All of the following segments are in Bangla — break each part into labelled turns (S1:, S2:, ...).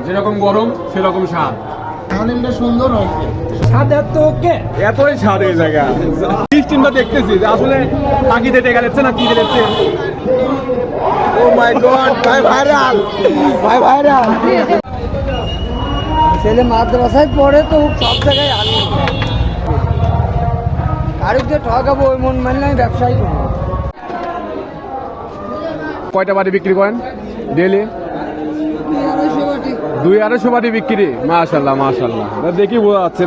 S1: যেরকম গরম সেরকম স্বাদ।
S2: হালিমটা সুন্দর হয়েছে।
S1: স্বাদ এতই স্বাদ এই জায়গা। সিস্টেমটা দেখতেছি যে আসলে পাখিতে টেকা যাচ্ছে না কি যাচ্ছে।
S2: ও মাই গড, ভাই ভাইরাল, ভাই ভাইরাল। ছেলে মাদ্রাসায় পড়ে তো সব জায়গায় আনি আরেকটা ঠকাবো ওই মন মানলে আমি ব্যবসায়ী করবো।
S1: কয়টা বাটি বিক্রি করেন ডেলি? 200-250 বাটি বিক্রি। মাশাল্লাহ মাশাল্লাহ, দেখি বোঝা যাচ্ছে।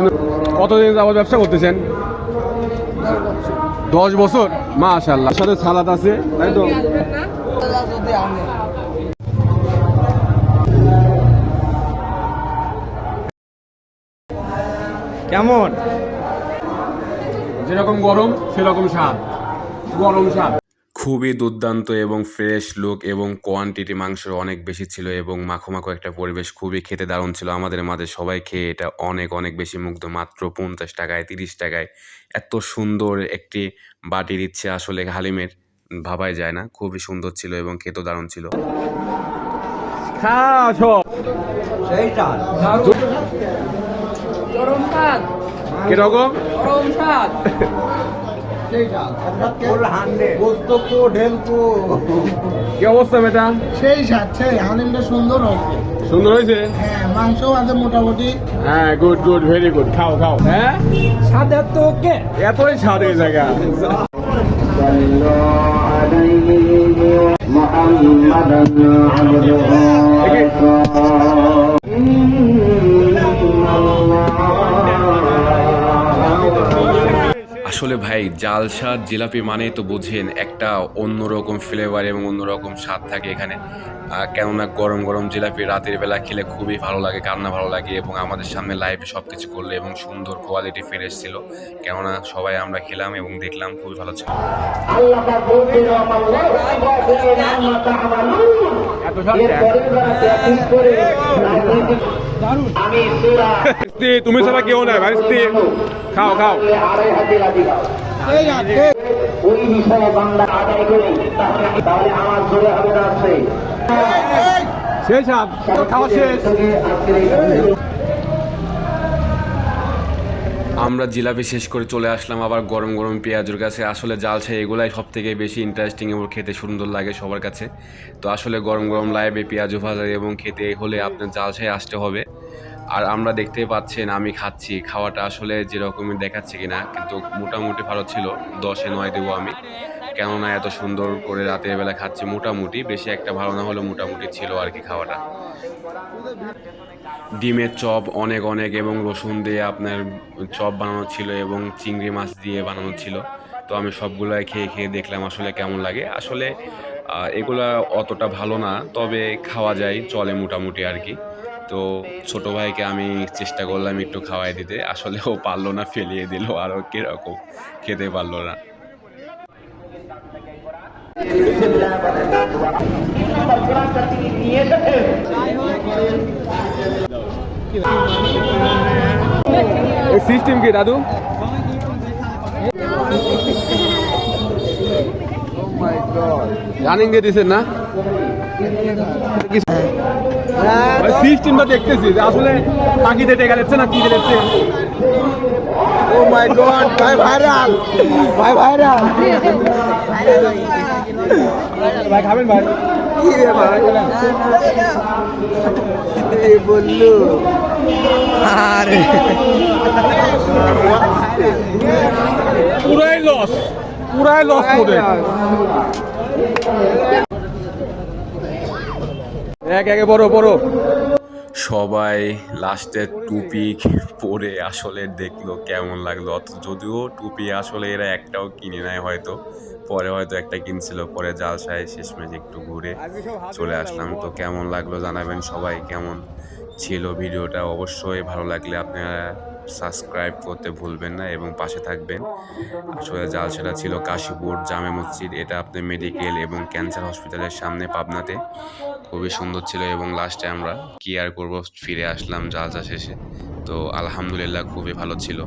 S1: কতদিন যাবত ব্যবসা করতেছেন? 10 বছর। মাশাল্লাহ, সাথে সালাদ আছে তাই তো? কেমন? যেরকম গরম সেরকম স্বাদ, গরম স্বাদ।
S3: খুবই দুর্দান্ত এবং ফ্রেশ লুক এবং কোয়ান্টিটি মাংসের অনেক বেশি ছিল এবং মাখো মাখো একটা পরিবেশ, খুবই খেতে দারুণ ছিল। আমাদের মাঝে সবাই খেয়ে এটা অনেক অনেক বেশি মুগ্ধ। মাত্র 50 টাকায় 30 টাকায় এত সুন্দর একটি বাটি দিচ্ছে, আসলে হালিমের ভাবাই যায় না। খুবই সুন্দর ছিল এবং খেতেও দারুণ ছিল।
S1: কিরকম? কি অবস্থা বেটা?
S2: সেই স্বাদ, সেই হালিমটা সুন্দর হয়েছে।
S1: সুন্দর হয়েছে?
S2: হ্যাঁ, মাংস আছে মোটামুটি।
S1: হ্যাঁ, গুড গুড, ভেরি গুড। খাও খাও। হ্যাঁ,
S2: স্বাদ
S1: এতই স্বাদ এই জায়গা।
S3: আসলে ভাই, জালসার জিলাপি মানেই তো বুঝেন একটা অন্যরকম ফ্লেভার এবং অন্যরকম স্বাদ থাকে এখানে। কেননা গরম গরম জিলাপি রাতের বেলা খেলে খুবই ভালো লাগে, কান্না ভালো লাগে। এবং আমাদের সামনে লাইভে সব কিছু করলো এবং সুন্দর কোয়ালিটি ফ্রেশ ছিল। কেননা সবাই আমরা খেলাম এবং দেখলাম, খুবই ভালো ছিল।
S1: এত স্বাদ। তুমি সবাই কেউ নাই ভাই, খাও খাও।
S4: ওই বিষয়ে বাংলা আদায় করে তাহলে আমার জোরে হবে না।
S1: সেই স্বাদ, খাওয়া শেষ।
S3: আমরা জিলাপি শেষ করে চলে আসলাম আবার গরম গরম পেঁয়াজুর কাছে। আসলে জালসা এগুলাই সব থেকে বেশি ইন্টারেস্টিং এবং খেতে সুন্দর লাগে সবার কাছে। তো আসলে গরম গরম লাইভে পেঁয়াজু ভাজা এবং খেতে হলে আপনার জালসায় আসতে হবে। আর আমরা দেখতেই পাচ্ছেন আমি খাচ্ছি, খাওয়াটা আসলে যেরকমই দেখাচ্ছে কিনা, কিন্তু মোটামুটি ভালো ছিল। 10-এ 9 দেবো আমি, কেননা এত সুন্দর করে রাতের বেলা খাচ্ছি। মোটামুটি, বেশি একটা ভালো না হলেও মোটামুটি ছিল আর কি খাওয়াটা। ডিমের চপ অনেক অনেক এবং রসুন দিয়ে আপনার চপ বানানো ছিল এবং চিংড়ি মাছ দিয়ে বানানো ছিল। তো আমি সবগুলাই খেয়ে খেয়ে দেখলাম আসলে কেমন লাগে। আসলে এগুলা অতটা ভালো না, তবে খাওয়া যায়, চলে মোটামুটি আর কি। তো ছোট ভাইকে আমি চেষ্টা করলাম একটু খাওয়াই দিতে, আসলে ও পারলো না, ফেলিয়ে দিল। আরও কীরকম খেতে পারলো না।
S1: সিস্টেম কি দাদু? রানিং দিয়ে দিচ্ছেন না? সিস্টেমটা দেখতেছি যে আসলে পাখিতে টেকা যাচ্ছে না কি যাচ্ছে।
S2: ও মাই গড, ভাই ভাইরাল, ভাই ভাইরাল।
S1: ভাই খাবেন ভাই?
S2: কি রে ভাই, এই বললু। আরে
S1: পুরাই লস, পুরাই লস করে। এক একে বড় বড়
S3: সবাই লাস্টে টুপি পরে আসলে দেখলো কেমন লাগলো। যদিও টুপি আসলে এরা একটাও কিনে নেয়, হয়তো পরে হয়তো একটা কিনছিল। পরে জালসায় শেষমেশ একটু ঘুরে চলে আসলাম। তো কেমন লাগলো জানাবেন সবাই, কেমন ছিল ভিডিওটা। অবশ্যই ভালো লাগলে আপনারা সাবস্ক্রাইব করতে ভুলবেন না এবং পাশে থাকবেন। আসলে জালসাটা ছিল কাশীপুর জামে মসজিদ, এটা আপনার মেডিকেল এবং ক্যান্সার হসপিটালের সামনে, পাবনাতে। খুবই সুন্দর ছিল এবং লাস্টে আমরা কি আর করবো, ফিরে আসলাম জালসা শেষে। তো আলহামদুলিল্লাহ খুবই ভালো ছিল।